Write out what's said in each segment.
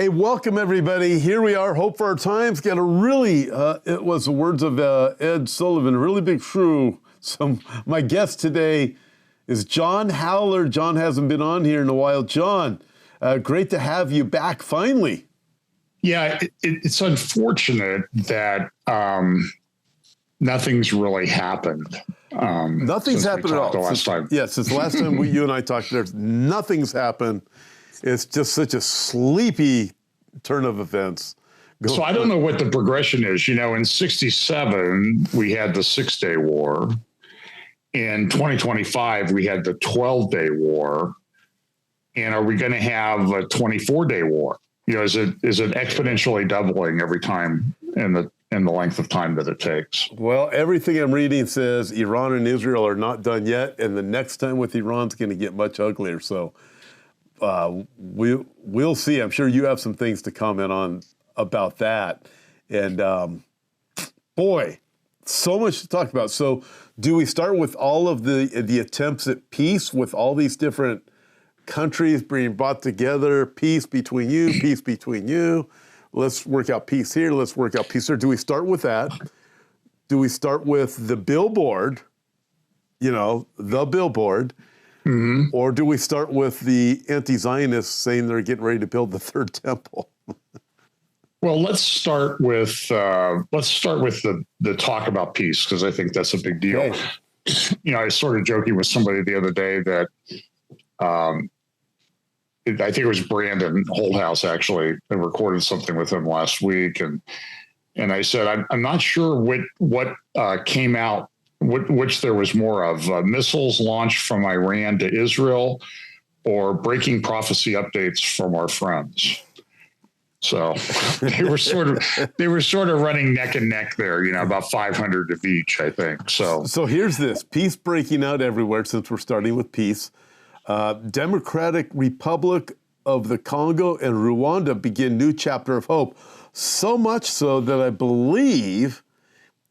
Hey, welcome everybody. Here we are, Hope for Our Times. Got a really, it was the words of Ed Sullivan, a really big shrew. So my guest today is John Howler. John hasn't been on here in a while. John, great to have you back finally. Yeah, it's unfortunate that nothing's really happened. Nothing's happened at all. The last time. Since the last time you and I talked, nothing's happened. It's just such a sleepy turn of events. So I don't know what the progression is. You know, in 1967, we had the 6-Day War. In 2025, we had the 12-Day War. And are we going to have a 24-Day war? You know, is it exponentially doubling every time in the length of time that it takes? Well, everything I'm reading says Iran and Israel are not done yet, and the next time with Iran's going to get much uglier. So we'll see. I'm sure you have some things to comment on about that. And boy, so much to talk about. So do we start with all of the attempts at peace with all these different countries being brought together, peace between you, peace between you. Let's work out peace here. Let's work out peace there. Do we start with that? Do we start with the billboard, the billboard? Mm-hmm. Or do we start with the anti-Zionists saying they're getting ready to build the third temple? Well, let's start with the talk about peace, because I think that's a big deal. Okay. I was sort of joking with somebody the other day that I think it was Brandon Holthouse actually. I recorded something with him last week, and I said I'm not sure what came out, which there was more of, missiles launched from Iran to Israel, or breaking prophecy updates from our friends. So they were sort of running neck and neck there, about 500 of each, I think. So here's this peace breaking out everywhere, since we're starting with peace. Democratic Republic of the Congo and Rwanda begin new chapter of hope. So much so that I believe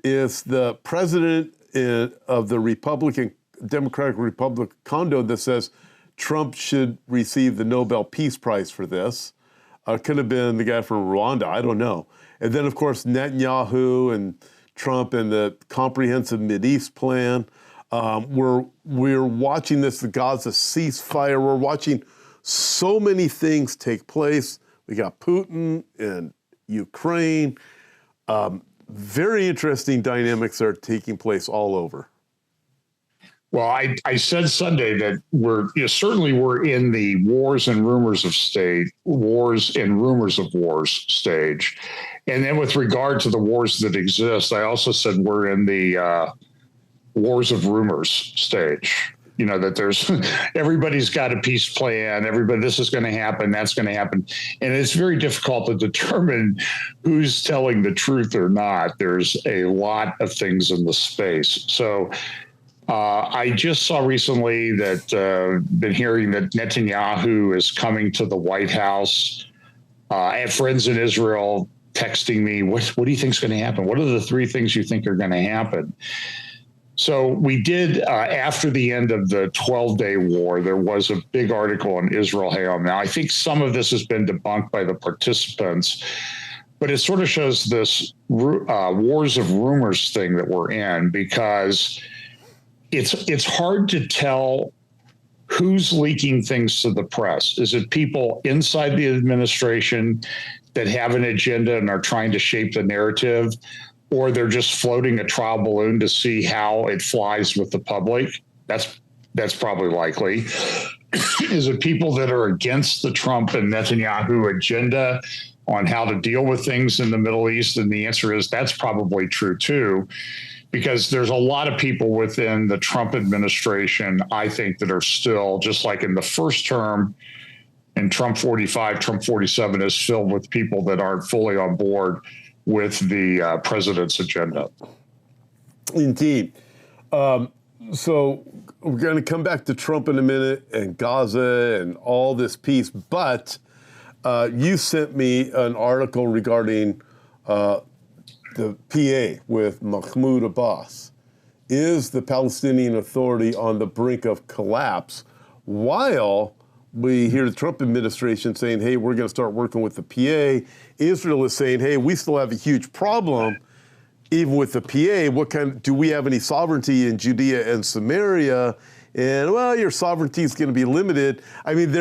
it's the president of the Democratic Republic of Congo that says Trump should receive the Nobel Peace Prize for this. Could have been the guy from Rwanda, I don't know. And then, of course, Netanyahu and Trump and the Comprehensive Mideast Plan. We're watching the Gaza ceasefire. We're watching so many things take place. We got Putin and Ukraine. Very interesting dynamics are taking place all over. Well, I said Sunday that we're in the wars and rumors of wars stage. And then with regard to the wars that exist, I also said we're in the wars of rumors stage. That there's everybody's got a peace plan. This is going to happen. That's going to happen. And it's very difficult to determine who's telling the truth or not. There's a lot of things in the space. So I just saw recently that been hearing that Netanyahu is coming to the White House. I have friends in Israel texting me, what do you think is going to happen? What are the 3 things you think are going to happen? So we did, after the end of the 12-Day War, there was a big article on Israel Hayom. Now, I think some of this has been debunked by the participants, but it sort of shows this wars of rumors thing that we're in, because it's hard to tell who's leaking things to the press. Is it people inside the administration that have an agenda and are trying to shape the narrative, or they're just floating a trial balloon to see how it flies with the public? That's probably likely. Is it people that are against the Trump and Netanyahu agenda on how to deal with things in the Middle East? And the answer is that's probably true too, because there's a lot of people within the Trump administration, I think, that are still, just like in the first term, in Trump 45, Trump 47 is filled with people that aren't fully on board with the president's agenda. Indeed. So we're going to come back to Trump in a minute and Gaza and all this peace, but you sent me an article regarding the PA with Mahmoud Abbas. Is the Palestinian Authority on the brink of collapse while we hear the Trump administration saying, hey, we're going to start working with the PA. Israel is saying, hey, we still have a huge problem even with the PA. Do we have any sovereignty in Judea and Samaria? And, well, your sovereignty is going to be limited. I mean,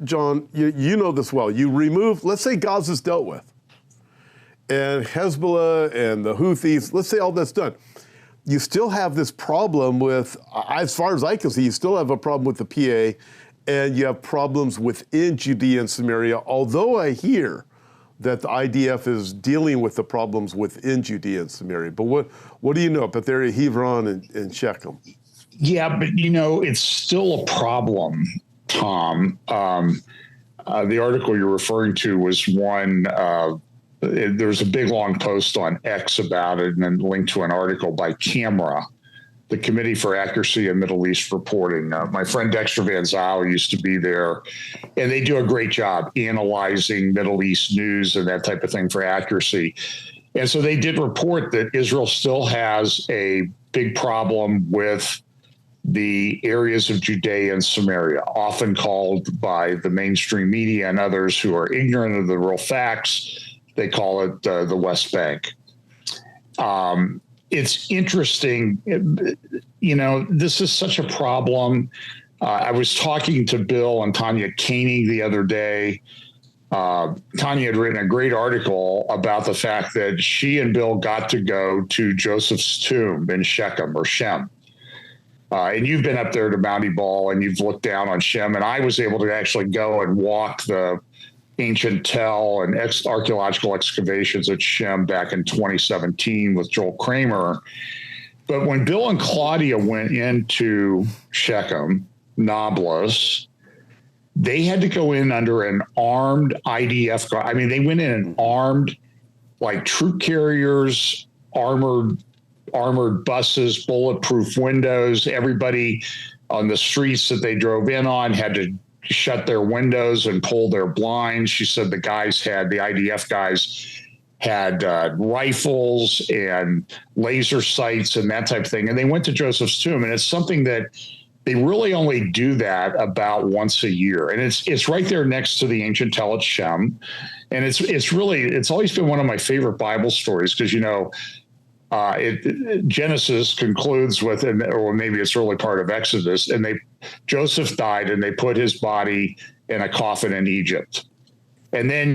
John, you know this well. You remove, let's say Gaza's dealt with, and Hezbollah and the Houthis, let's say all that's done. You still have this problem with, as far as I can see, you still have a problem with the PA, and you have problems within Judea and Samaria, although I hear that the IDF is dealing with the problems within Judea and Samaria. But what do you know about there, Hebron and Shechem? Yeah, but it's still a problem, Tom. The article you're referring to was one, there was a big long post on X about it, and then linked to an article by CAMERA, the Committee for Accuracy in Middle East Reporting. My friend Dexter Van Zyl used to be there, and they do a great job analyzing Middle East news and that type of thing for accuracy. And so they did report that Israel still has a big problem with the areas of Judea and Samaria, often called by the mainstream media and others who are ignorant of the real facts, they call it the West Bank. It's interesting, this is such a problem. I was talking to Bill and Tanya Koenig the other day. Tanya had written a great article about the fact that she and Bill got to go to Joseph's tomb in Shechem or Shem. And you've been up there to Mount Ebal and you've looked down on Shem, and I was able to actually go and walk the ancient tell and archaeological excavations at Shem back in 2017 with Joel Kramer. But when Bill and Claudia went into Shechem, Nablus, they had to go in under an armed IDF guard. I mean, they went in armed, like troop carriers, armored buses, bulletproof windows. Everybody on the streets that they drove in on had to shut their windows and pull their blinds. She said the IDF guys had rifles and laser sights and that type of thing. And they went to Joseph's tomb. And it's something that they really only do that about once a year. And it's right there next to the ancient Tell at Shem. And it's always been one of my favorite Bible stories because, Genesis concludes with, or maybe it's early part of Exodus, and Joseph died and they put his body in a coffin in Egypt. And then,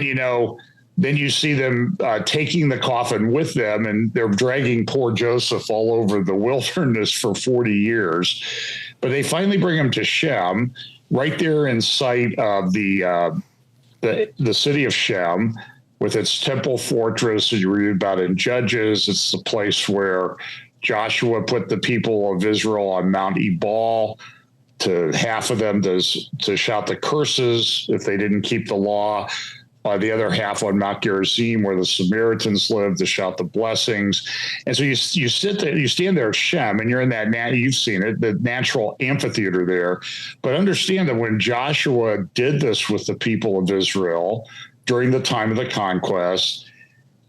then you see them taking the coffin with them, and they're dragging poor Joseph all over the wilderness for 40 years. But they finally bring him to Shem, right there in sight of the city of Shem, with its temple fortress that you read about in Judges. It's the place where Joshua put the people of Israel on Mount Ebal, to half of them to shout the curses if they didn't keep the law. The other half on Mount Gerizim, where the Samaritans lived, to shout the blessings. And so you sit there, you stand there at Shem, and you're in that, you've seen it, the natural amphitheater there. But understand that when Joshua did this with the people of Israel during the time of the conquest,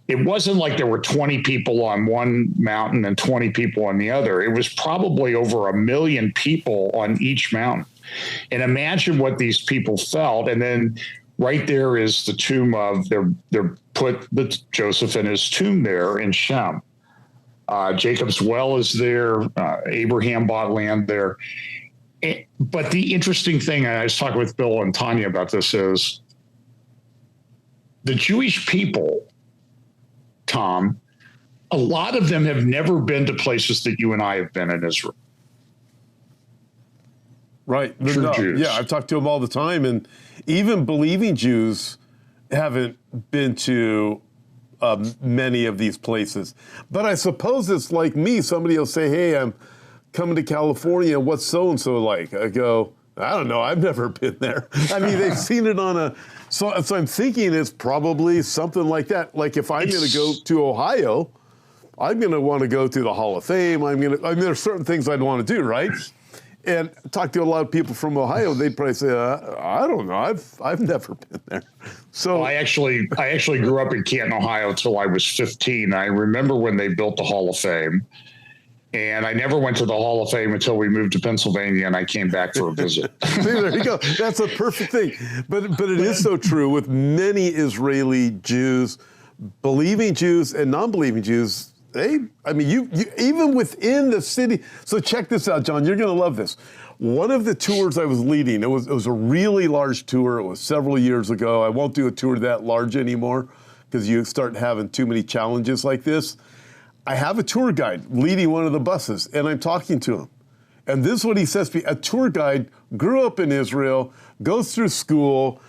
it wasn't like there were 20 people on one mountain and 20 people on the other. It was probably over 1 million people on each mountain. And imagine what these people felt. And then right there is the tomb of, they're put Joseph in his tomb there in Shem. Jacob's well is there. Abraham bought land there. But the interesting thing, and I was talking with Bill and Tanya about this, is the Jewish people, Tom, a lot of them have never been to places that you and I have been in Israel. Right. True Jews. Yeah, I've talked to them all the time, and even believing Jews haven't been to many of these places. But I suppose it's like me. Somebody will say, hey, I'm coming to California. What's so-and-so like? I go, I don't know. I've never been there. I mean, they've seen it on a... So I'm thinking it's probably something like that. Like if I'm going to go to Ohio, I'm going to want to go to the Hall of Fame. There's certain things I'd want to do, right? And talk to a lot of people from Ohio. They'd probably say, I don't know. I've never been there. So I actually grew up in Canton, Ohio, till I was 15. I remember when they built the Hall of Fame. And I never went to the Hall of Fame until we moved to Pennsylvania, and I came back for a visit. See, there you go. That's a perfect thing. But it is so true with many Israeli Jews, believing Jews and non-believing Jews. You even within the city. So check this out, John. You're going to love this. One of the tours I was leading, it was a really large tour. It was several years ago. I won't do a tour that large anymore because you start having too many challenges like this. I have a tour guide leading one of the buses, and I'm talking to him. And this is what he says to me. A tour guide grew up in Israel, goes through school.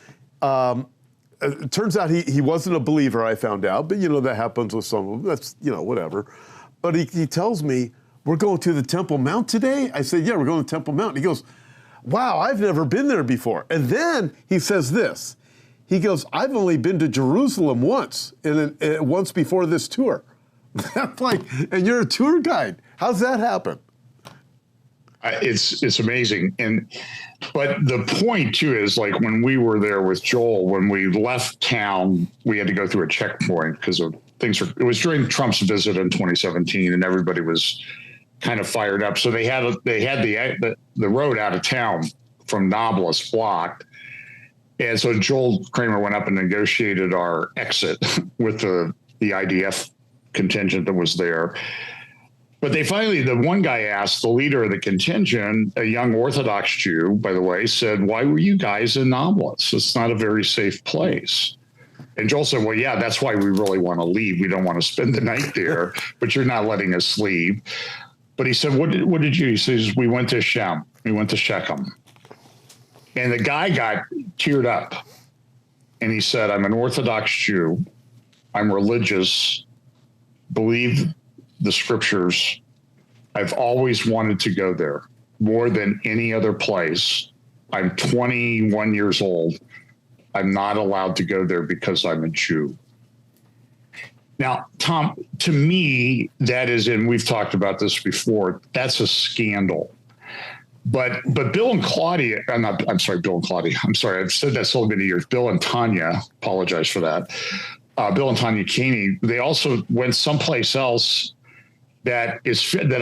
It turns out he wasn't a believer, I found out. But, that happens with some of them. That's, whatever. But he tells me, we're going to the Temple Mount today? I said, yeah, we're going to Temple Mount. He goes, wow, I've never been there before. And then he says this. He goes, I've only been to Jerusalem once, once before this tour. That's like, and you're a tour guide. How's that happen? It's amazing. But the point too is, like, when we were there with Joel, when we left town, we had to go through a checkpoint because of it was during Trump's visit in 2017, and everybody was kind of fired up. So they had the road out of town from Nablus blocked. And so Joel Kramer went up and negotiated our exit with the IDF contingent that was there. But the one guy asked the leader of the contingent, a young Orthodox Jew, by the way, said, why were you guys in Nablus? It's not a very safe place. And Joel said, well, yeah, that's why we really want to leave. We don't want to spend the night there, but you're not letting us leave. But he said, what did you? He says, we went to Shem. We went to Shechem. And the guy got teared up. And he said, I'm an Orthodox Jew. I'm religious. Believe the scriptures. I've always wanted to go there more than any other place. I'm 21 years old. I'm not allowed to go there because I'm a Jew. Now, Tom, to me, that is, and we've talked about this before, that's a scandal. But Bill and Claudia, I'm sorry, Bill and Claudia. I'm sorry, I've said that so many years. Bill and Tanya, apologize for that. Bill and Tanya Keeney, they also went someplace else that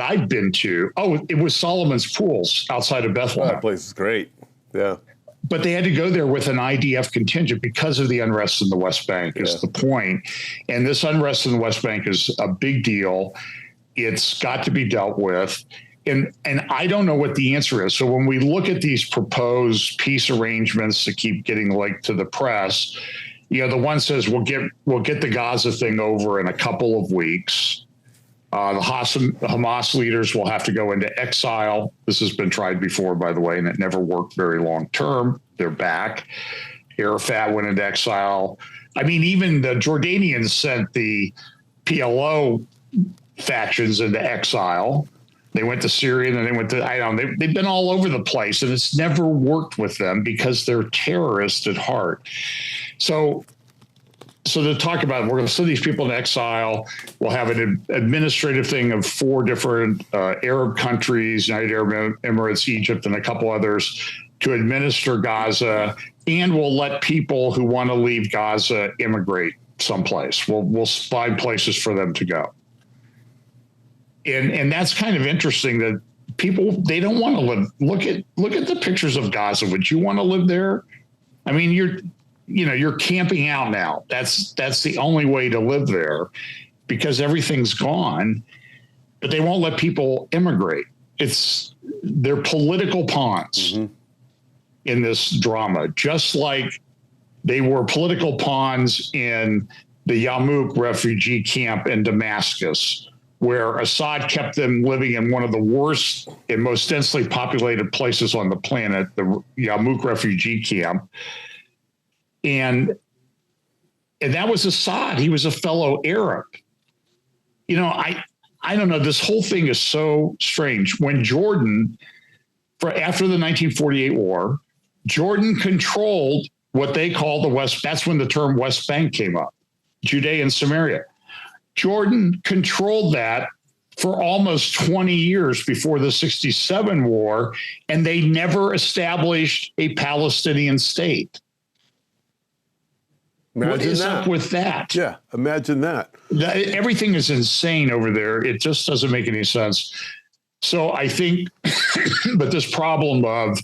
I've been to. Oh, it was Solomon's Pools outside of Bethlehem. That place is great. Yeah. But they had to go there with an IDF contingent because of the unrest in the West Bank is the point. And this unrest in the West Bank is a big deal. It's got to be dealt with. And I don't know what the answer is. So when we look at these proposed peace arrangements that keep getting linked to the press, the one says we'll get the Gaza thing over in a couple of weeks. The Hamas leaders will have to go into exile. This has been tried before, by the way, and it never worked very long term. They're back. Arafat went into exile. I mean, even the Jordanians sent the PLO factions into exile. They went to Syria, and then they went to, they've been all over the place, and it's never worked with them because they're terrorists at heart. So to talk about, we're going to send these people into exile. We'll have an administrative thing of 4 different Arab countries, United Arab Emirates, Egypt, and a couple others to administer Gaza. And we'll let people who want to leave Gaza immigrate someplace. We'll find places for them to go. And that's kind of interesting that people, they don't want to live. Look at the pictures of Gaza. Would you want to live there? I mean, you're camping out now. That's the only way to live there because everything's gone, but they won't let people immigrate. They're political pawns in this drama, just like they were political pawns in the Yarmouk refugee camp in Damascus, where Assad kept them living in one of the worst and most densely populated places on the planet, the Yarmouk refugee camp. And that was Assad. He was a fellow Arab. I don't know. This whole thing is so strange. When Jordan, after the 1948 war, Jordan controlled what they call the West. That's when the term West Bank came up, Judea and Samaria. Jordan controlled that for almost 20 years before the 67 war, and they never established a Palestinian state. What is up with that? Yeah, imagine that. Everything is insane over there. It just doesn't make any sense. So I think, but this problem of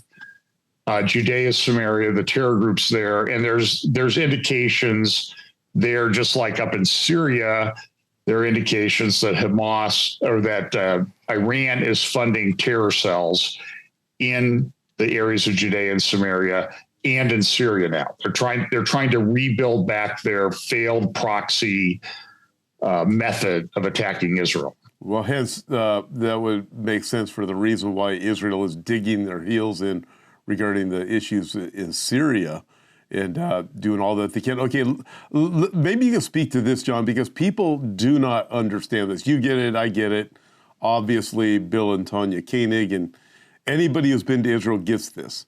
Judea, Samaria, the terror groups there, and there's indications there, just like up in Syria, there are indications that Hamas or that Iran is funding terror cells in the areas of Judea and Samaria and in Syria now. They're trying to rebuild back their failed proxy method of attacking Israel. Well, hence that would make sense for the reason why Israel is digging their heels in regarding the issues in Syria and doing all that they can. Okay, maybe you can speak to this, John, because people do not understand this. You get it, I get it. Obviously, Bill and Tanya Koenig and anybody who's been to Israel gets this.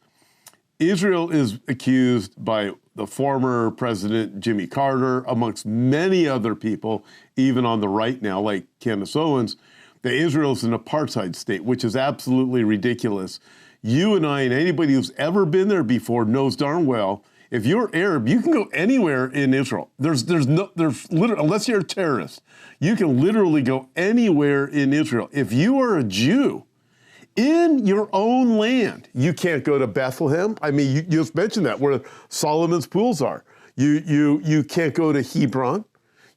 Israel is accused by the former president, Jimmy Carter, amongst many other people, even on the right now, like Candace Owens, that Israel is an apartheid state, which is absolutely ridiculous. You and I and anybody who's ever been there before knows darn well, if you're Arab, you can go anywhere in Israel. There's literally, unless you're a terrorist, you can literally go anywhere in Israel. If you are a Jew in your own land, you can't go to Bethlehem. I mean, you just mentioned that, where Solomon's pools are. You can't go to Hebron.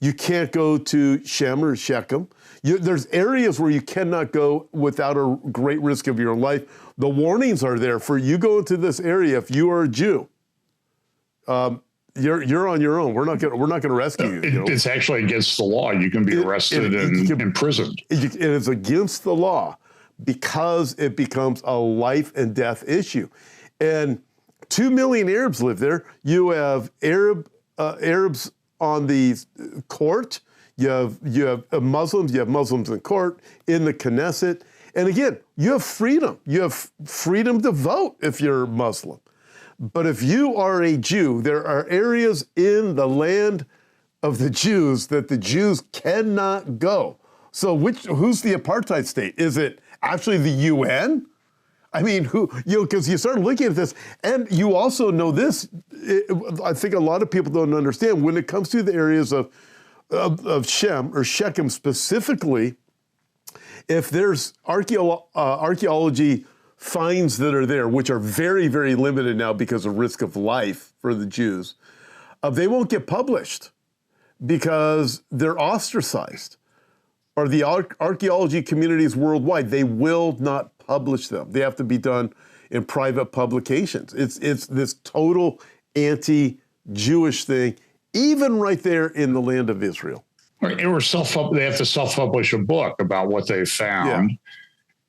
You can't go to Shem or Shechem. There's areas where you cannot go without a great risk of your life. The warnings are there for you go into this area if you are a Jew. You're on your own. We're not going to rescue you. It's actually against the law. You can be arrested and imprisoned. It is against the law because it becomes a life and death issue. And 2 million Arabs live there. You have Arabs on the court. You have Muslims. You have Muslims in court, in the Knesset. And again, you have freedom. You have freedom to vote if you're Muslim. But if you are a Jew, there are areas in the land of the Jews that the Jews cannot go. So who's the apartheid state? Is it actually the UN? I mean, because you start looking at this, and you also know this, I think a lot of people don't understand, when it comes to the areas of Shem or Shechem specifically, if there's archaeology finds that are there, which are very, very limited now because of risk of life for the Jews, they won't get published because they're ostracized. Or the archaeology communities worldwide, they will not publish them. They have to be done in private publications. It's this total anti-Jewish thing, even right there in the land of Israel. They have to self-publish a book about what they found. Yeah.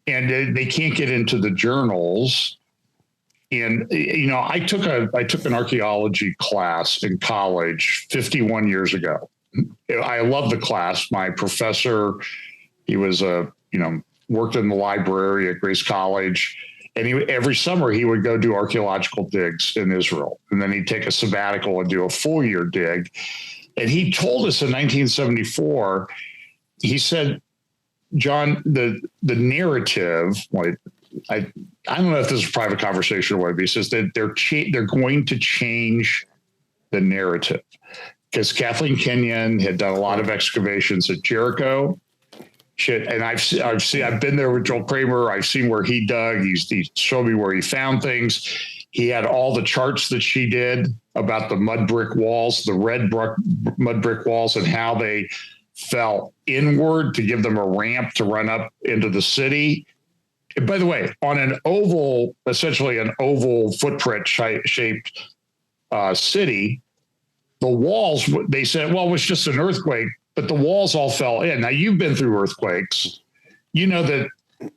And they can't get into the journals. And, I took an archaeology class in college 51 years ago. I love the class. My professor, he was worked in the library at Grace College. And every summer he would go do archaeological digs in Israel. And then he'd take a sabbatical and do a full year dig. And he told us in 1974, he said, John, the narrative, I don't know if this is a private conversation or what, but he says that they're going to change the narrative because Kathleen Kenyon had done a lot of excavations at Jericho. And I've been there with Joel Kramer. I've seen where he dug. He showed me where he found things. He had all the charts that she did about the mud brick walls, the red mud brick walls, and how they fell inward to give them a ramp to run up into the city. And by the way, on essentially an oval footprint shaped city, the walls, they said, well, it was just an earthquake, but the walls all fell in. Now, you've been through earthquakes. You know that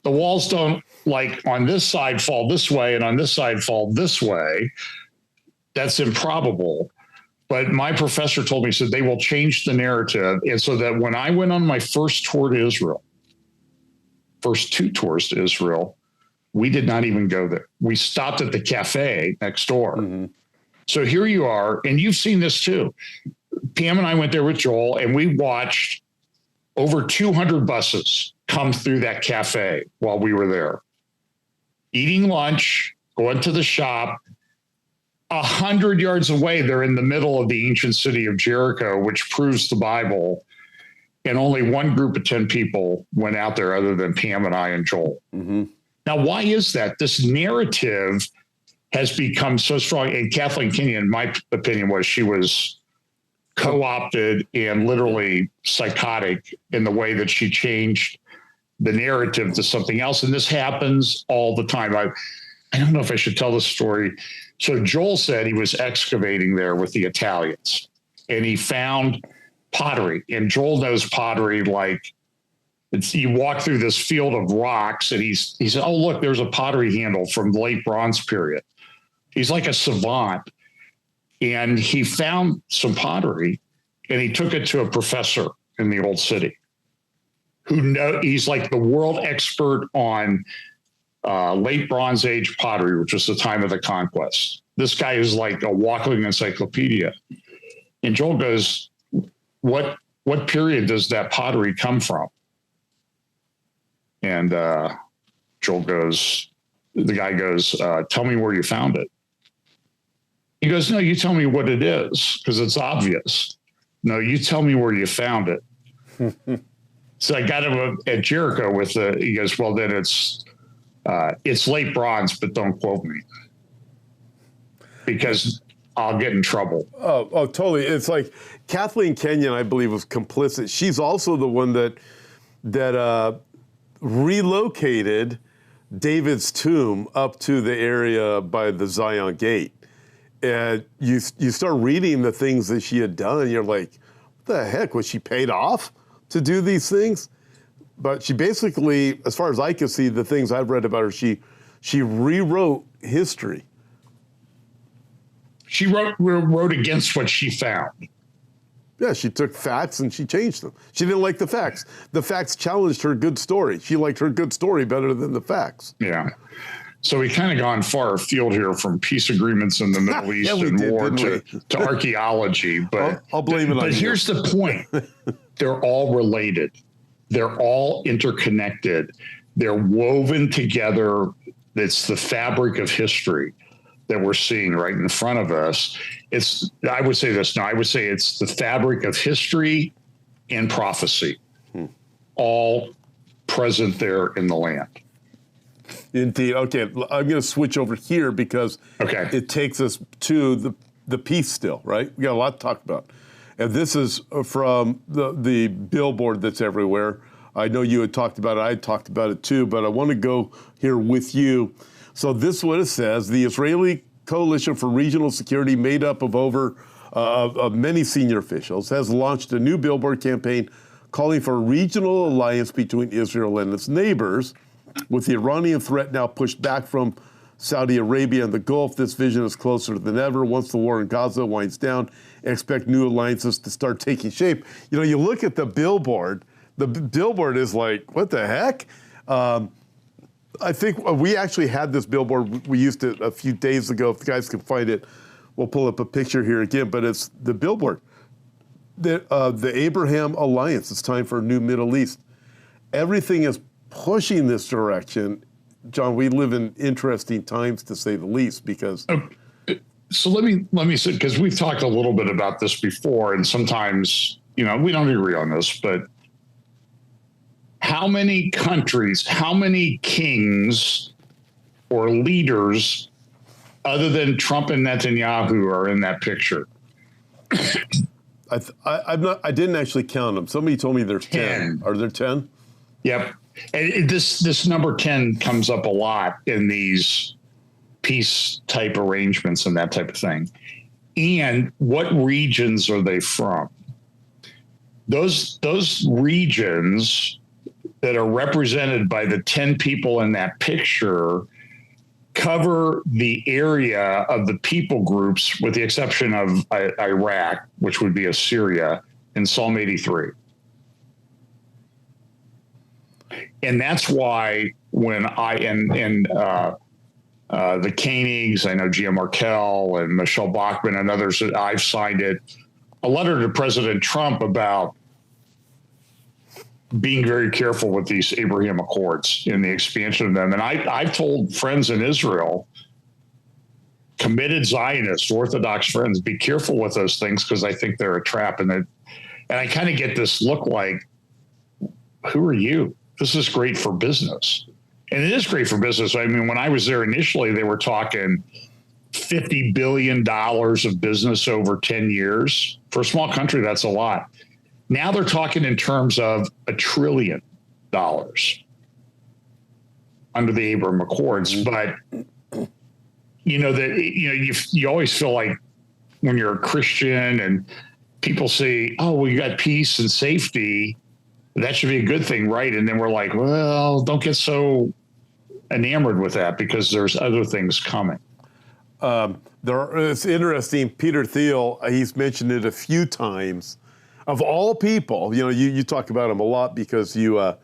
the walls don't, like, on this side fall this way and on this side fall this way. That's improbable. But my professor told me, he said, they will change the narrative. And so that when I went on my first tour to Israel, first 2 tours to Israel, we did not even go there. We stopped at the cafe next door. Mm-hmm. So here you are, and you've seen this too. Pam and I went there with Joel, and we watched over 200 buses come through that cafe while we were there, eating lunch, going to the shop. 100 yards away, they're in the middle of the ancient city of Jericho, which proves the Bible. And only one group of 10 people went out there other than Pam and I and Joel. Mm-hmm. Now, why is that? This narrative has become so strong. And Kathleen Kenyon, in my opinion, she was co-opted and literally psychotic in the way that she changed the narrative to something else. And this happens all the time. I don't know if I should tell this story. So Joel said he was excavating there with the Italians and he found pottery. And Joel knows pottery like you walk through this field of rocks and he said, oh, look, there's a pottery handle from the late Bronze period. He's like a savant. And he found some pottery and he took it to a professor in the old city he's like the world expert on late Bronze Age pottery, which was the time of the conquest. This guy is like a walking encyclopedia. And Joel goes, what period does that pottery come from? And Joel goes, the guy goes, tell me where you found it. He goes, no, you tell me what it is, because it's obvious. No, you tell me where you found it. So I got him at Jericho he goes, well, then it's late bronze, but don't quote me because I'll get in trouble. Oh, totally. It's like Kathleen Kenyon, I believe, was complicit. She's also the one that relocated David's tomb up to the area by the Zion Gate. And you start reading the things that she had done, and you're like, what the heck? Was she paid off to do these things? But she basically, as far as I can see, the things I've read about her, she rewrote history. She wrote against what she found. Yeah, she took facts and she changed them. She didn't like the facts. The facts challenged her good story. She liked her good story better than the facts. Yeah. So we kind of gone far afield here from peace agreements in the Middle East and war to archaeology. But I'll blame it on you. But here's the point. They're all related. They're all interconnected. They're woven together. It's the fabric of history that we're seeing right in front of us. I would say it's the fabric of history and prophecy, all present there in the land. Indeed. Okay, I'm going to switch over here because it takes us to the peace still, right? We got a lot to talk about. And this is from the billboard that's everywhere. I know you had talked about it. I had talked about it too, but I want to go here with you. So this is what it says. The Israeli Coalition for Regional Security, made up of of many senior officials, has launched a new billboard campaign calling for a regional alliance between Israel and its neighbors. With the Iranian threat now pushed back from Saudi Arabia and the Gulf, this vision is closer than ever. Once the war in Gaza winds down, expect new alliances to start taking shape. You know, you look at the billboard is like, what the heck? I think we actually had this billboard. We used it a few days ago. If the guys can find it, we'll pull up a picture here again. But it's the billboard. The Abraham Alliance. It's time for a new Middle East. Everything is pushing this direction. John, we live in interesting times, to say the least, because... So let me say, because we've talked a little bit about this before, and sometimes, we don't agree on this, but how many countries, how many kings or leaders other than Trump and Netanyahu are in that picture? I didn't actually count them. Somebody told me there's 10. Are there 10? Yep. And this number 10 comes up a lot in these peace type arrangements and that type of thing. And what regions are they from? Those regions that are represented by the 10 people in that picture cover the area of the people groups, with the exception of Iraq, which would be Assyria, in Psalm 83. And that's why when the Koenigs, I know Gia Markell and Michelle Bachmann and others, I've signed a letter to President Trump about being very careful with these Abraham Accords and the expansion of them. And I've told friends in Israel, committed Zionists, Orthodox friends, be careful with those things because I think they're a trap. And I kind of get this look like, who are you? This is great for business. And it is great for business. I mean, when I was there initially, they were talking $50 billion of business over 10 years. For a small country, that's a lot. Now they're talking in terms of $1 trillion under the Abraham Accords. But, you always feel like when you're a Christian and people say, oh, well, you got peace and safety, that should be a good thing, right? And then we're like, well, don't get so enamored with that because there's other things coming. It's interesting. Peter Thiel, he's mentioned it a few times. Of all people, you talk about him a lot because you're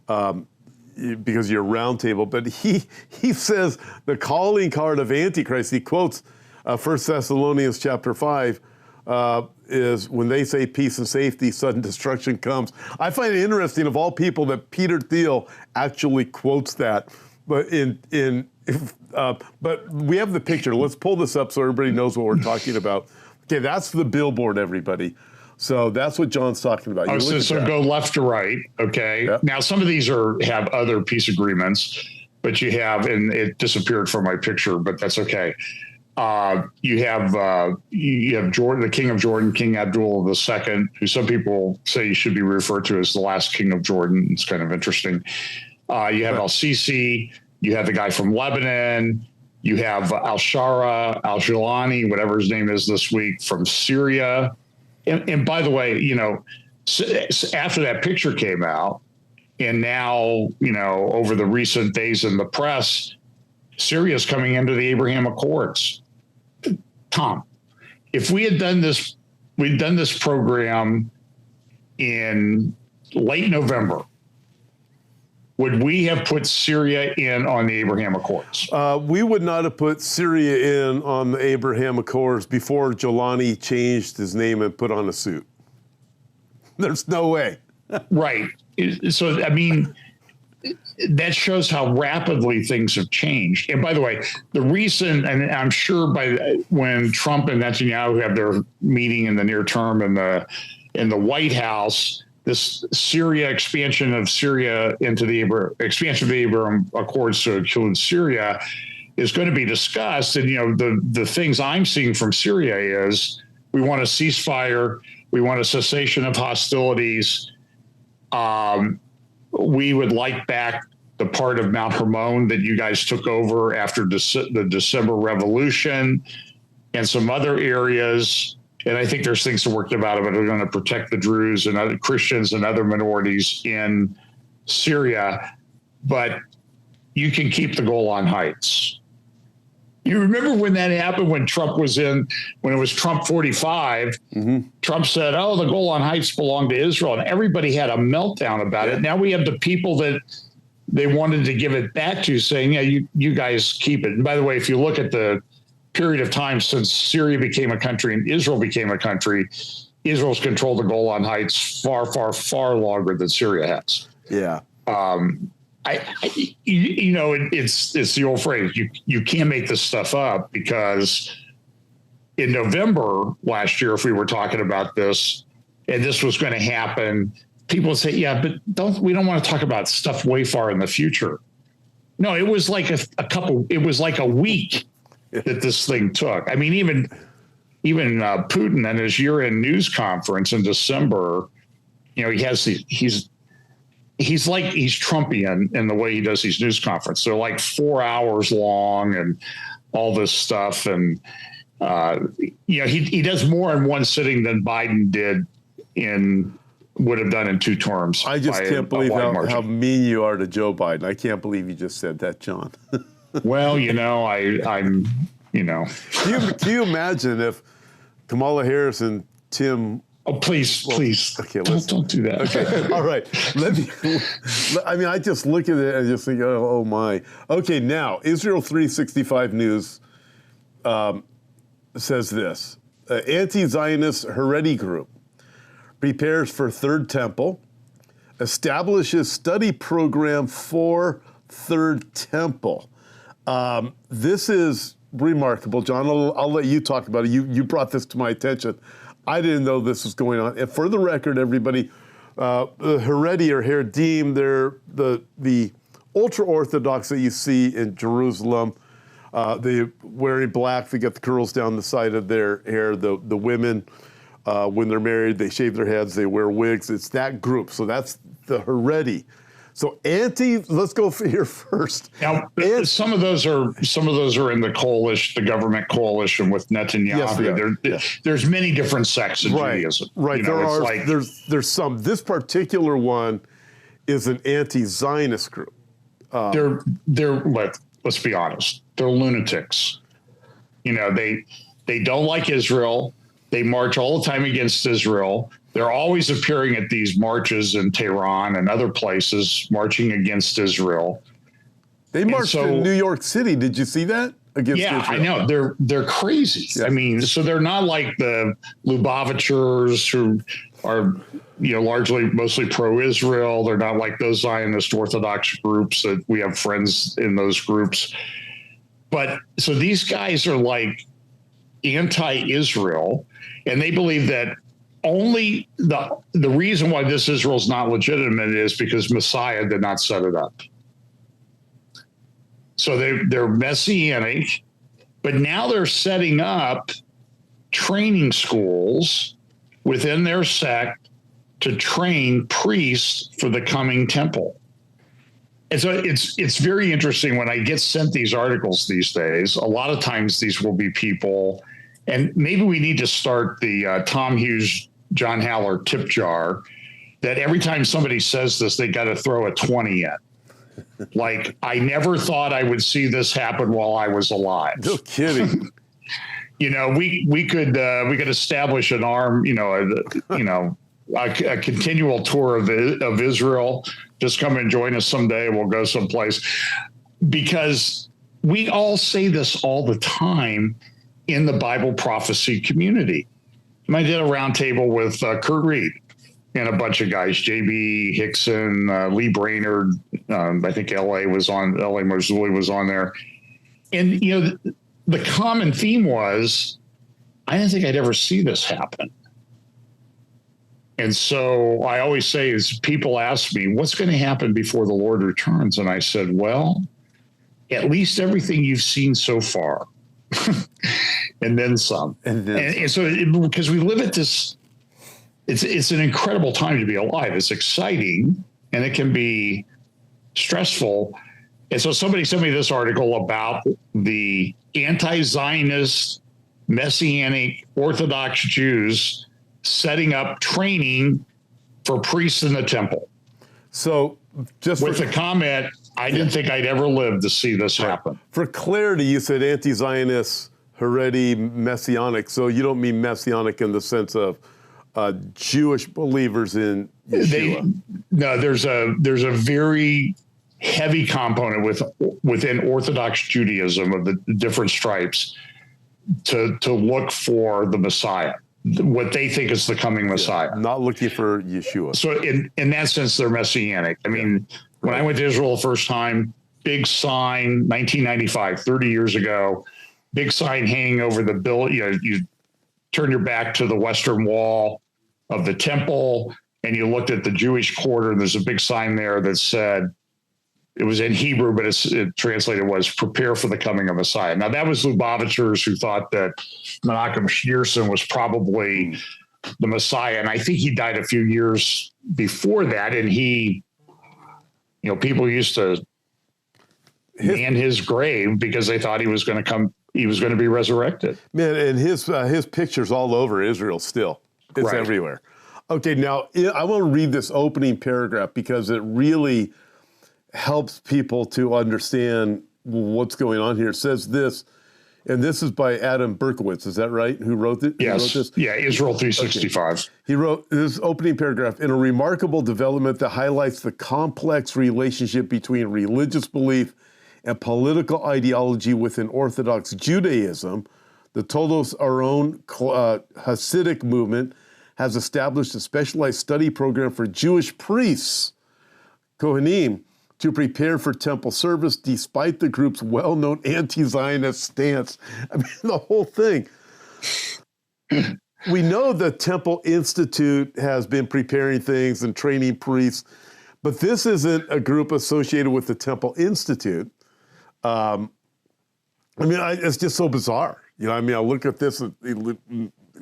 roundtable. But he says the calling card of Antichrist. He quotes 1 Thessalonians chapter 5 is when they say peace and safety, sudden destruction comes. I find it interesting of all people that Peter Thiel actually quotes that. But but we have the picture. Let's pull this up so everybody knows what we're talking about. Okay, that's the billboard, everybody. So that's what John's talking about. So go left to right. Okay. Yep. Now some of these have other peace agreements, but you have, and it disappeared from my picture, but that's okay. You have Jordan, the King of Jordan, King Abdullah II, who some people say he should be referred to as the last king of Jordan. It's kind of interesting. You have al-Sisi. You have the guy from Lebanon. You have al-Shara, al-Jilani, whatever his name is this week, from Syria. And by the way, after that picture came out, and now, over the recent days in the press, Syria is coming into the Abraham Accords. Tom, if we had done this, we'd done this program in late November, would we have put Syria in on the Abraham Accords? We would not have put Syria in on the Abraham Accords before Jilani changed his name and put on a suit. There's no way. Right. So, I mean, that shows how rapidly things have changed. And by the way, the recent, and I'm sure when Trump and Netanyahu have their meeting in the near term in the White House, this expansion of Syria into the Abraham Accords to include Syria is going to be discussed. And, the things I'm seeing from Syria is we want a ceasefire. We want a cessation of hostilities. We would like back the part of Mount Hermon that you guys took over after the December Revolution and some other areas. And I think there's things to work about it, but we're going to protect the Druze and other Christians and other minorities in Syria. But you can keep the Golan Heights. You remember when that happened when it was Trump 45, Trump said, oh, the Golan Heights belong to Israel. And everybody had a meltdown about it. Now we have the people that they wanted to give it back to saying, yeah, you guys keep it. And by the way, if you look at the period of time since Syria became a country and Israel became a country, Israel's controlled the Golan Heights far, far, far longer than Syria has. Yeah. It's the old phrase. You can't make this stuff up because in November last year, if we were talking about this and this was going to happen, people would say, yeah, but we don't want to talk about stuff way far in the future. No, it was like it was like a week that this thing took. I mean, even Putin at his year-end news conference in December, he's Trumpian in the way he does these news conferences. They're like 4 hours long and all this stuff. And, he does more in one sitting than Biden would have done in 2 terms. I just can't believe how mean you are to Joe Biden. I can't believe you just said that, John. Well, I'm. Can you imagine if Kamala Harris and Tim? Oh, please. Okay, don't do that. Okay, all right. I just look at it and just think, oh my. Okay, now Israel 365 News says this: anti-Zionist Heredi group prepares for Third Temple, establishes study program for Third Temple. This is remarkable, John. I'll let you talk about it. You brought this to my attention. I didn't know this was going on. And for the record, everybody, the Heredi or Heredi, they're the ultra-Orthodox that you see in Jerusalem. They wearing black, they get the curls down the side of their hair. The women, when they're married, they shave their heads, they wear wigs. It's that group. So that's the Heredi. So let's go here first. Now, some of those are in the coalition, the government coalition with Netanyahu. Yes, there's many different sects in Judaism. Right. There's some. This particular one is an anti-Zionist group. Let's be honest. They're lunatics. They don't like Israel. They march all the time against Israel. They're always appearing at these marches in Tehran and other places, marching against Israel. They marched in New York City. Did you see that? Against Israel? I know. They're crazy. Yeah. I mean, so they're not like the Lubavitchers who are, mostly pro-Israel. They're not like those Zionist Orthodox groups that we have friends in those groups. But so these guys are like anti-Israel, and they believe that only the reason why this Israel is not legitimate is because Messiah did not set it up. So they're messianic, but now they're setting up training schools within their sect to train priests for the coming temple. And so it's very interesting when I get sent these articles these days. A lot of times these will be people, and maybe we need to start the Tom Hughes, John Haller tip jar, that every time somebody says this, they got to throw a 20 in. Like, I never thought I would see this happen while I was alive. No kidding. We could establish an arm, a continual tour of Israel. Just come and join us someday. We'll go someplace, because we all say this all the time in the Bible prophecy community. I did a roundtable with Kurt Reed and a bunch of guys, J.B. Hickson, Lee Brainerd. I think L.A. Marzulli was on there. And, the common theme was, I didn't think I'd ever see this happen. And so I always say, is people ask me, what's going to happen before the Lord returns? And I said, well, at least everything you've seen so far. And then some. And so because we live at this, it's an incredible time to be alive. It's exciting, and it can be stressful. And so somebody sent me this article about the anti-Zionist, Messianic, Orthodox Jews setting up training for priests in the temple. So just with the comment, I didn't think I'd ever live to see this happen. For clarity, you said anti-Zionist, Heredi, Messianic. So you don't mean Messianic in the sense of Jewish believers in Yeshua. No, there's a very heavy component within Orthodox Judaism of the different stripes to look for the Messiah, what they think is the coming Messiah. Not looking for Yeshua. So in that sense, they're Messianic. I mean, when I went to Israel the first time, big sign, 1995, 30 years ago, big sign hanging over the building. You turn your back to the western wall of the temple, and you looked at the Jewish quarter, and there's a big sign there that said, it was in Hebrew, but it translated was, prepare for the coming of Messiah. Now, that was Lubavitchers who thought that Menachem Schneerson was probably the Messiah. And I think he died a few years before that. And people used to man his grave because they thought he was going to be resurrected. Man, and his picture's all over Israel still. It's everywhere. Okay, now I want to read this opening paragraph because it really helps people to understand what's going on here. It says this, and this is by Adam Berkowitz. Is that right? Who wrote it? Yes. Who wrote this? Yeah, Israel 365. Okay. He wrote this opening paragraph, in a remarkable development that highlights the complex relationship between religious belief and political ideology within Orthodox Judaism. The Todos Aron Hasidic movement has established a specialized study program for Jewish priests, Kohanim, to prepare for temple service despite the group's well-known anti-Zionist stance. I mean, the whole thing. We know the Temple Institute has been preparing things and training priests, but this isn't a group associated with the Temple Institute. It's just so bizarre. I look at this, it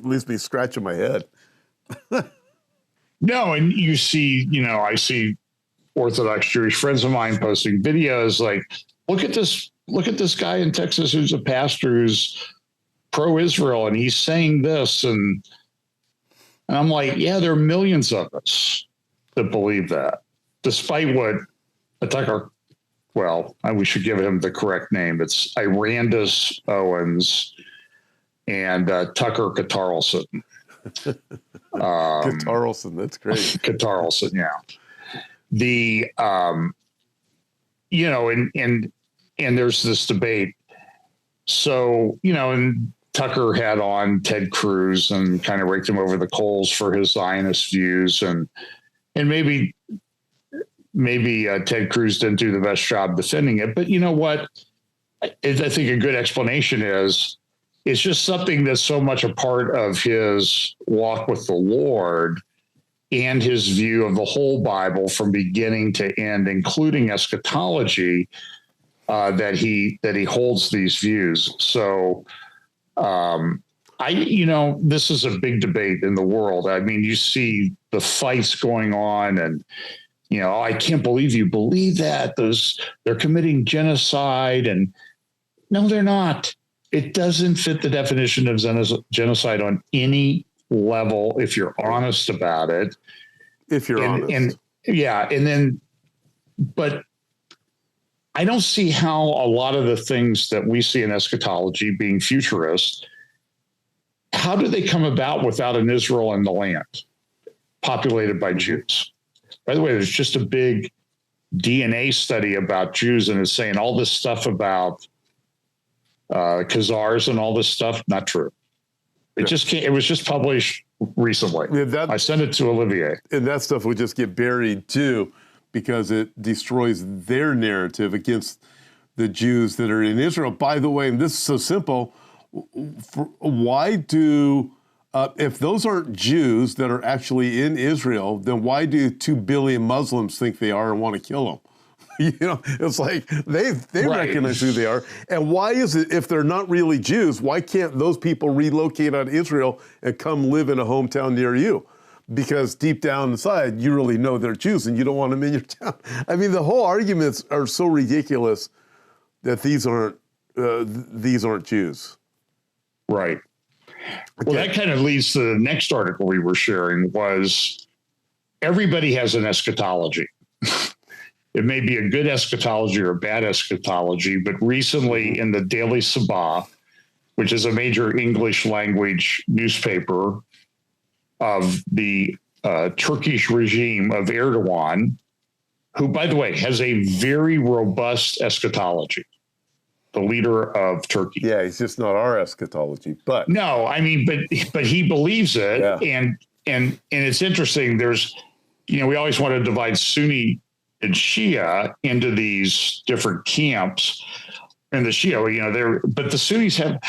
leaves me scratching my head. No, and you see, I see Orthodox Jewish friends of mine posting videos like, look at this guy in Texas who's a pastor who's pro-Israel, and he's saying this, and I'm like, yeah, there are millions of us that believe that, despite what Tucker, we should give him the correct name. It's Irandus Owens and Tucker Catarlson. Catarlson, that's great. Catarlson, yeah. And there's this debate. So, and Tucker had on Ted Cruz and kind of raked him over the coals for his Zionist views, and maybe Ted Cruz didn't do the best job defending it. But you know what? I think a good explanation is it's just something that's so much a part of his walk with the Lord and his view of the whole Bible from beginning to end, including eschatology, that he holds these views. So, this is a big debate in the world. I mean, you see the fights going on, and I can't believe you believe that. They're committing genocide, and no, they're not. It doesn't fit the definition of genocide on any level if you're honest about it. If you're honest. But I don't see how a lot of the things that we see in eschatology, being futurist, how do they come about without an Israel in the land populated by Jews? By the way, there's just a big DNA study about Jews, and it's saying all this stuff about Khazars and all this stuff, not true. It was just published recently. Yeah, I sent it to Olivier. And that stuff would just get buried too, because it destroys their narrative against the Jews that are in Israel. By the way, and this is so simple, why do, if those aren't Jews that are actually in Israel, then why do 2 billion Muslims think they are and want to kill them? It's like they right. recognize who they are. And why is it, if they're not really Jews, why can't those people relocate out of Israel and come live in a hometown near you? Because deep down inside, you really know they're Jews and you don't want them in your town. I mean, the whole arguments are so ridiculous that these aren't Jews. Right. Okay. Well, that kind of leads to the next article we were sharing was everybody has an eschatology. It may be a good eschatology or a bad eschatology, but recently in the Daily Sabah, which is a major English language newspaper of the Turkish regime of Erdogan, who, by the way, has a very robust eschatology, the leader of Turkey. Yeah, he's just not our eschatology, but no, I mean, but he believes it, yeah. and it's interesting. There's, we always want to divide Sunni and Shia into these different camps, and the Shia, but the Sunnis have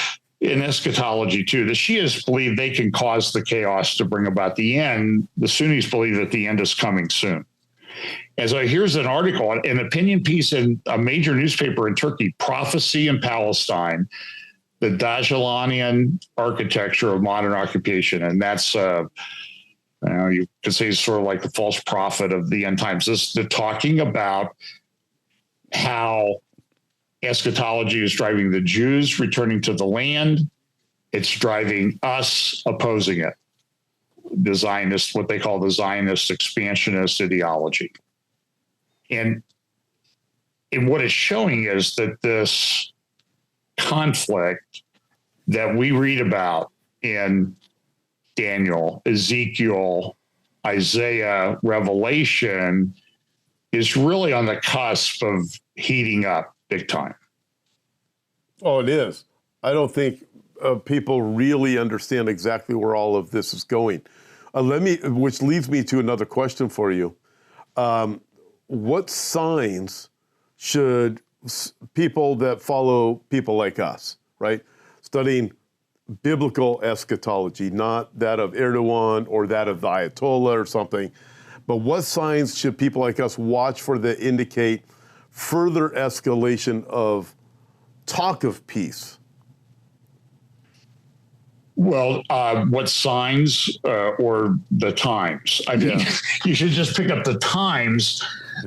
an eschatology too. The Shias believe they can cause the chaos to bring about the end. The Sunnis believe that the end is coming soon. And so here's an article, an opinion piece in a major newspaper in Turkey, Prophecy in Palestine, the Dajjalanian architecture of modern occupation. And that's, you could say, sort of like the false prophet of the end times. They're talking about how eschatology is driving the Jews returning to the land. It's driving us opposing it. The Zionist, what they call the Zionist expansionist ideology. And what it's showing is that this conflict that we read about in Daniel, Ezekiel, Isaiah, Revelation is really on the cusp of heating up big time. Oh, it is. I don't think people really understand exactly where all of this is going. Which leads me to another question for you. what signs should people that follow people like us, right, studying biblical eschatology, not that of Erdogan or that of the Ayatollah or something, but what signs should people like us watch for that indicate further escalation of talk of peace? Well, what signs or the Times? I mean, you should just pick up the Times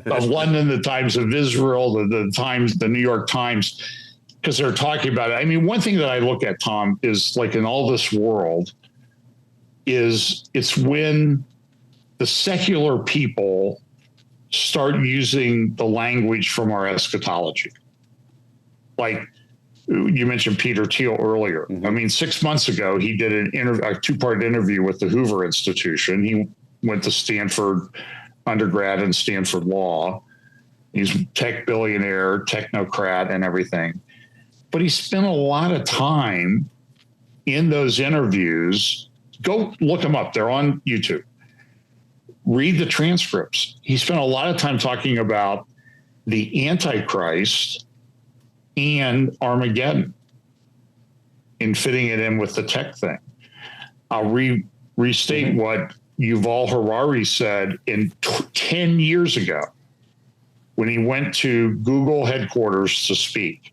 of London, the Times of Israel, the Times, the New York Times, because they're talking about it. I mean, one thing that I look at, Tom, is like in all this world, it's when the secular people start using the language from our eschatology. Like you mentioned Peter Thiel earlier. I mean, 6 months ago, he did a two-part interview with the Hoover Institution. He went to Stanford undergrad and Stanford Law. He's a tech billionaire, technocrat, and everything. But he spent a lot of time in those interviews. Go look them up. They're on YouTube. Read the transcripts. He spent a lot of time talking about the Antichrist and Armageddon and fitting it in with the tech thing. I'll restate what Yuval Harari said 10 years ago when he went to Google headquarters to speak.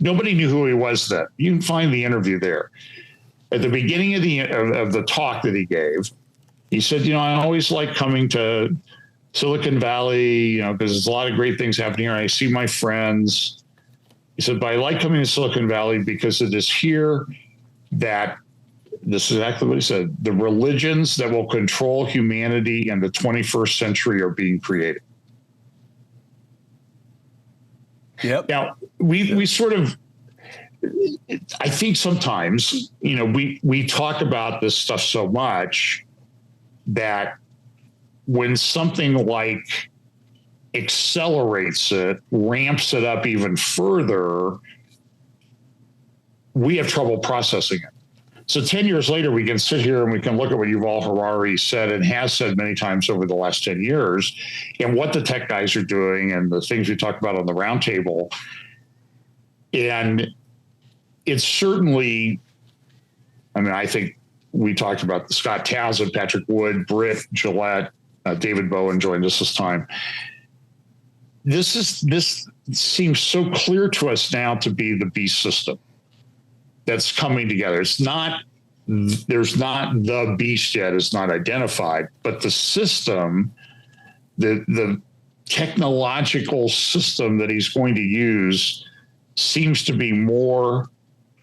Nobody knew who he was then. You can find the interview there. At the beginning of the talk that he gave, he said, I always like coming to Silicon Valley, because there's a lot of great things happening here. I see my friends. He said, but I like coming to Silicon Valley because it is here that, this is exactly what he said, the religions that will control humanity in the 21st century are being created. Yep. Now, we sort of, I think sometimes, we talk about this stuff so much that when something like accelerates it, ramps it up even further, we have trouble processing it. So 10 years later, we can sit here and we can look at what Yuval Harari said and has said many times over the last 10 years and what the tech guys are doing and the things we talked about on the roundtable. And it's certainly, I think we talked about the Scott Townsend, Patrick Wood, Britt Gillette, David Bowen joined us this time. This seems so clear to us now to be the beast system that's coming together. There's not the beast yet, it's not identified, but the system, the technological system that he's going to use seems to be more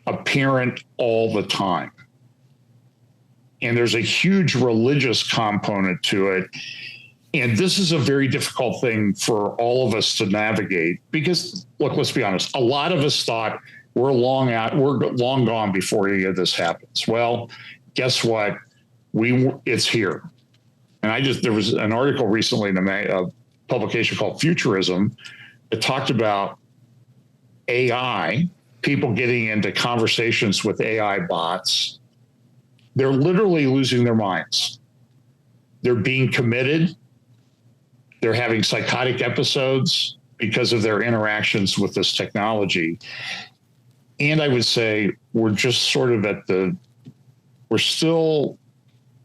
apparent all the time. And there's a huge religious component to it. And this is a very difficult thing for all of us to navigate because, look, let's be honest. A lot of us thought we're long gone before any of this happens. Well, guess what? It's here. And there was an article recently in a publication called Futurism that talked about AI, people getting into conversations with AI bots. They're literally losing their minds. They're being committed. They're having psychotic episodes because of their interactions with this technology. And I would say we're just sort of we're still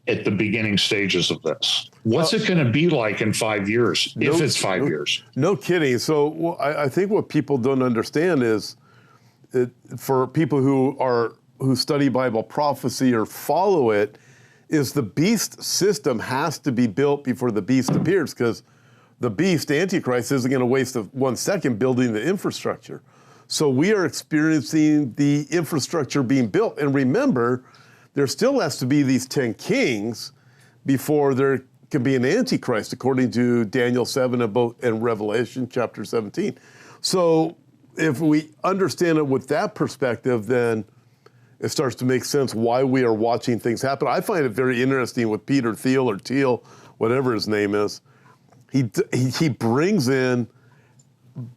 at the beginning stages of this. What's it going to be like in 5 years, if it's 5 years? No kidding. So I think what people don't understand is that for people who study Bible prophecy or follow it, is the beast system has to be built before the beast appears, because the beast, Antichrist, isn't going to waste 1 second building the infrastructure. So we are experiencing the infrastructure being built. And remember, there still has to be these 10 kings before there can be an Antichrist, according to Daniel 7 and Revelation chapter 17. So if we understand it with that perspective, then it starts to make sense why we are watching things happen. I find it very interesting with Peter Thiel or Thiel, whatever his name is. He brings in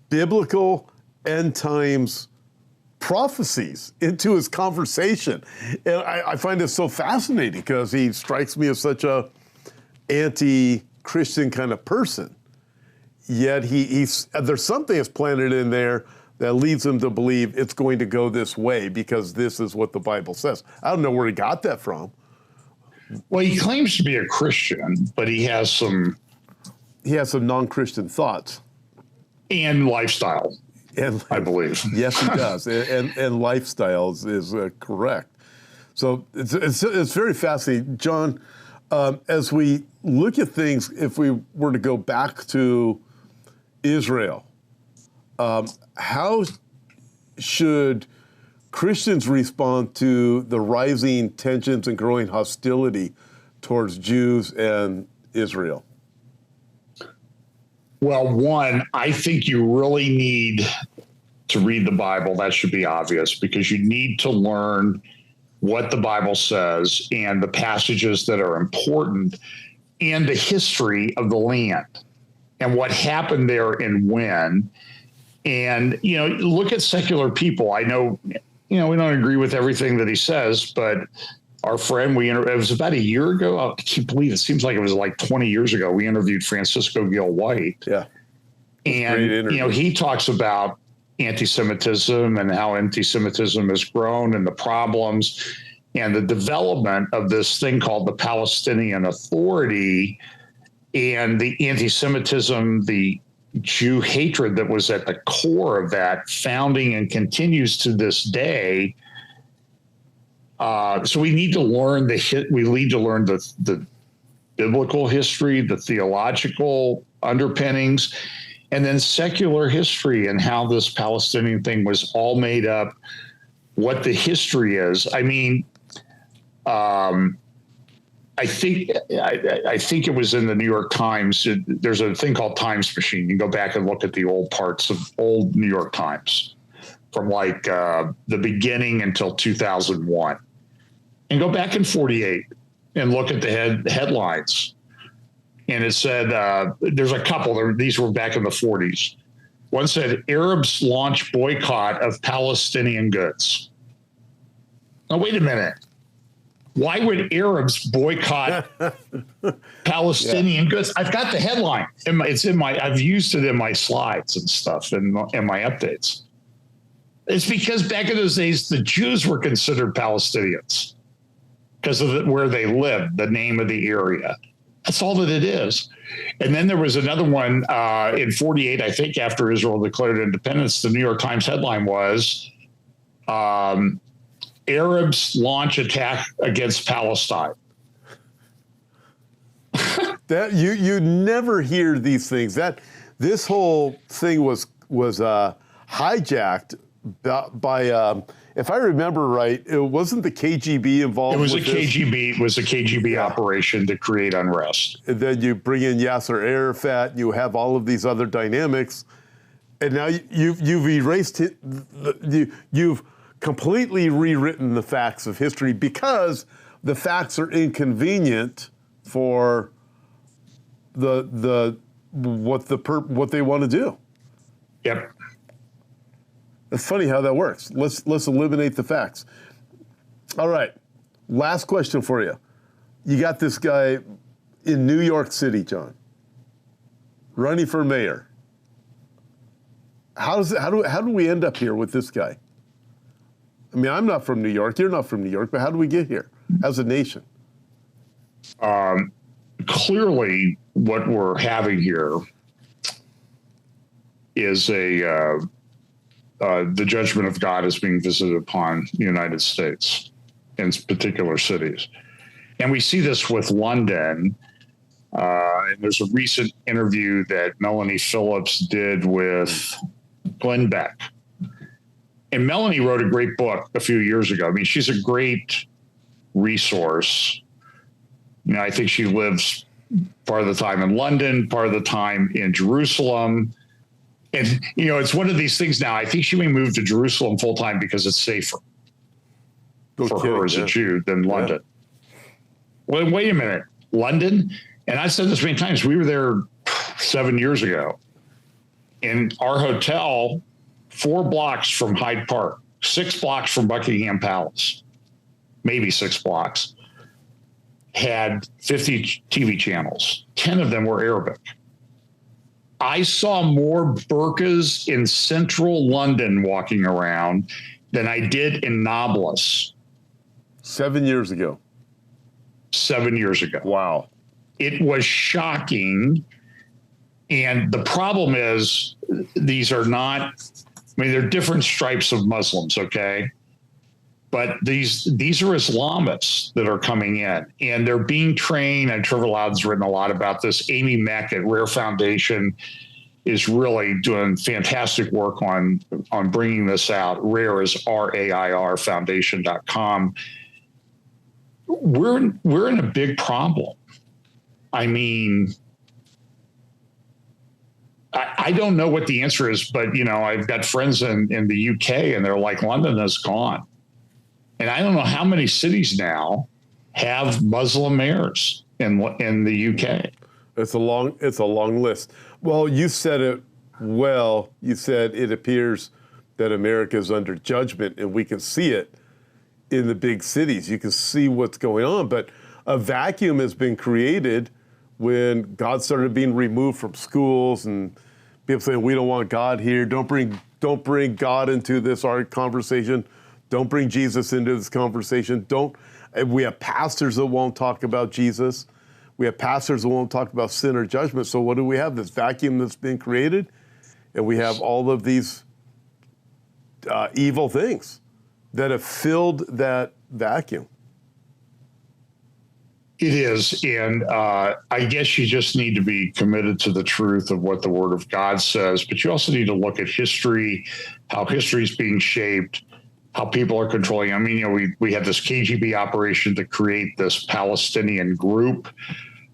biblical end times prophecies into his conversation. And I find it so fascinating because he strikes me as such a anti-Christian kind of person. yet there's something that's planted in there that leads him to believe it's going to go this way because this is what the Bible says. I don't know where he got that from. Well, he claims to be a Christian, but he has some non-Christian thoughts and lifestyle, and I believe. Yes, he does, and lifestyle is correct. So it's very fascinating, John. As we look at things, if we were to go back to Israel, how should Christians respond to the rising tensions and growing hostility towards Jews and Israel? Well, one, I think you really need to read the Bible. That should be obvious, because you need to learn what the Bible says and the passages that are important and the history of the land and what happened there and when. And, look at secular people. I know, we don't agree with everything that he says, but our friend, it was about a year ago. I can't believe it seems like it was like 20 years ago. We interviewed Francisco Gil White. Yeah. And, he talks about anti-Semitism and how anti-Semitism has grown and the problems and the development of this thing called the Palestinian Authority and the anti-Semitism, the Jew hatred that was at the core of that founding and continues to this day. So we need to learn the biblical history, the theological underpinnings, and then secular history and how this Palestinian thing was all made up, what the history is. I mean, I think it was in the New York Times. There's a thing called Times Machine. You go back and look at the old parts of old New York Times from like the beginning until 2001, and go back in 48 and look at the headlines. And it said, there's a couple, these were back in the 40s. One said, Arabs launch boycott of Palestinian goods. Now, wait a minute. Why would Arabs boycott Palestinian goods? I've got the headline. I've used it in my slides and stuff and my updates. It's because back in those days, the Jews were considered Palestinians because of where they lived, the name of the area. That's all that it is. And then there was another one in 48, I think, after Israel declared independence. The New York Times headline was Arabs launch attack against Palestine. That you never hear these things. This whole thing was hijacked by if I remember right, it wasn't the KGB involved. It was a KGB operation to create unrest. And then you bring in Yasser Arafat. You have all of these other dynamics, and now you've erased it. You've completely rewritten the facts of history because the facts are inconvenient for what they want to do. Yep. It's funny how that works. Let's eliminate the facts. All right. Last question for you. You got this guy in New York City, John, running for mayor. How do we end up here with this guy? I mean, I'm not from New York. You're not from New York, but how do we get here as a nation? Clearly, what we're having here is the judgment of God is being visited upon the United States in particular cities. And we see this with London. And there's a recent interview that Melanie Phillips did with Glenn Beck. And Melanie wrote a great book a few years ago. I mean, she's a great resource. I think she lives part of the time in London, part of the time in Jerusalem. And, it's one of these things now. I think she may move to Jerusalem full time because it's safer for her as a Jew than London. Yeah. Well, wait a minute. London? And I've said this many times. We were there 7 years ago. In our hotel, 4 blocks from Hyde Park, 6 blocks from Buckingham Palace, maybe 6 blocks, had 50 TV channels. 10 of them were Arabic. I saw more burqas in central London walking around than I did in Nablus. 7 years ago. 7 years ago. Wow. It was shocking. And the problem is, these are not, I mean, they're different stripes of Muslims, okay? But these are Islamists that are coming in, and they're being trained. And Trevor Loudon's written a lot about this. Amy Meck at Rare Foundation is really doing fantastic work on bringing this out. Rare is RAIR foundation.com. We're in a big problem. I mean, I don't know what the answer is, but I've got friends in the UK, and they're like, London is gone. And I don't know how many cities now have Muslim mayors in the UK. It's a long list. Well, you said it well. You said it appears that America is under judgment, and we can see it in the big cities. You can see what's going on, but a vacuum has been created when God started being removed from schools, and people saying, we don't want God here. Don't bring God into this conversation. Don't bring Jesus into this conversation. We have pastors that won't talk about Jesus. We have pastors that won't talk about sin or judgment. So what do we have? This vacuum that's been created, and we have all of these evil things that have filled that vacuum. It is. And I guess you just need to be committed to the truth of what the Word of God says, but you also need to look at history, how history is being shaped, how people are controlling. I mean, we had this KGB operation to create this Palestinian group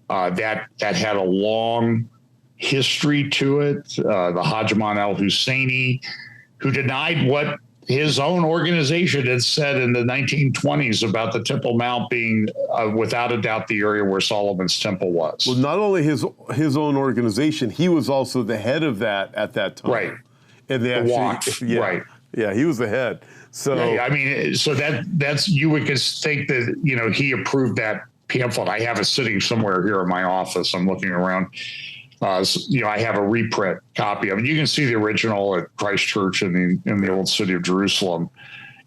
that had a long history to it. The Hajjman al-Husseini, who denied what his own organization had said in the 1920s about the Temple Mount being, without a doubt, the area where Solomon's temple was. Well, not only his own organization, he was also the head of that at that time. Right. And they actually, right. Yeah, he was the head. So I mean, so that's you would think that he approved that pamphlet. I have it sitting somewhere here in my office. I'm looking around. I have a reprint copy of it. You can see the original at Christ Church in the old city of Jerusalem,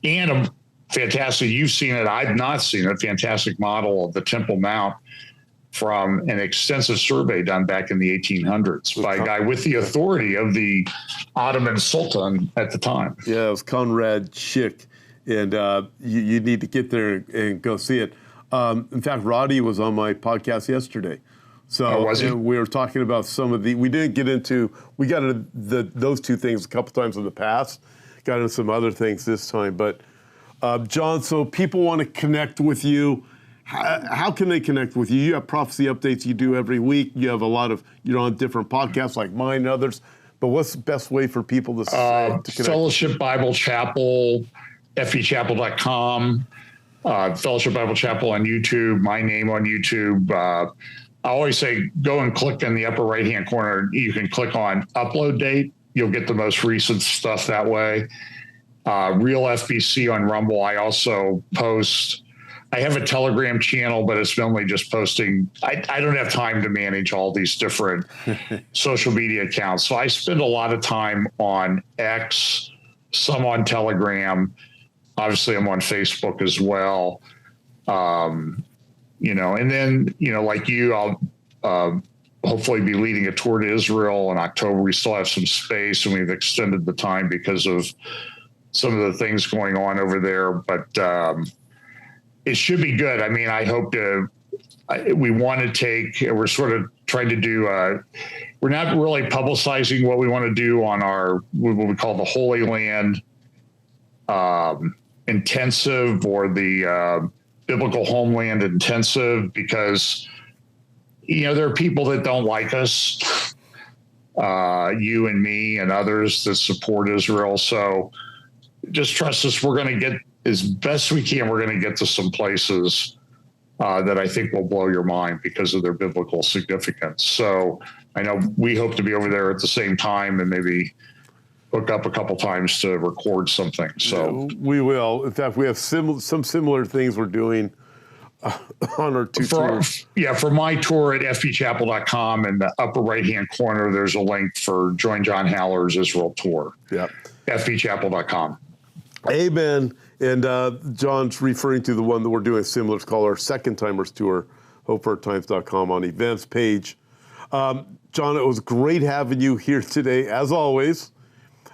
and a fantastic. You've seen it. I've not seen it. Fantastic model of the Temple Mount from an extensive survey done back in the 1800s by a guy with the authority of the Ottoman Sultan at the time. Yeah, it was Conrad Schick, and you need to get there and go see it. In fact, Roddy was on my podcast yesterday. So we were talking about some of we got into those two things a couple times in the past, got into some other things this time. But John, so people want to connect with you. How can they connect with you? You have prophecy updates you do every week. You have you're on different podcasts like mine and others. But what's the best way for people to connect? Fellowship Bible Chapel, fechapel.com, Fellowship Bible Chapel on YouTube, my name on YouTube. I always say, go and click in the upper right-hand corner. You can click on upload date. You'll get the most recent stuff that way. Real FBC on Rumble. I also post. I have a Telegram channel, but it's mainly just posting. I don't have time to manage all these different social media accounts. So I spend a lot of time on X, some on Telegram. Obviously, I'm on Facebook as well. And then, like you, I'll hopefully be leading a tour to Israel in October. We still have some space, and we've extended the time because of some of the things going on over there. But it should be good. I mean, I hope we want to we're sort of trying to do, we're not really publicizing what we want to do on what we call the Holy Land intensive, or the Biblical Homeland Intensive, because, there are people that don't like us, you and me and others that support Israel. So just trust us. We're going to get, as best we can, we're going to get to some places that I think will blow your mind because of their biblical significance. So I know we hope to be over there at the same time and maybe hook up a couple times to record something. So we will. In fact, we have some similar things we're doing on our two tours. For my tour at fbchapel.com, in the upper right-hand corner, there's a link for Join John Haller's Israel tour. Yeah. fbchapel.com. Amen. And John's referring to the one that we're doing similar. It's called our Second Timers Tour, hopefortimes.com on events page. John, it was great having you here today, as always.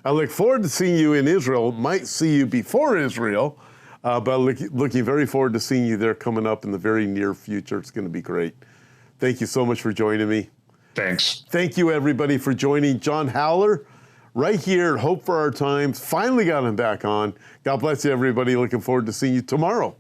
I look forward to seeing you in Israel. Might see you before Israel, but looking very forward to seeing you there coming up in the very near future. It's going to be great. Thank you so much for joining me. Thanks. Thank you, everybody, for joining John Haller right here at Hope for Our Times. Finally got him back on. God bless you, everybody. Looking forward to seeing you tomorrow.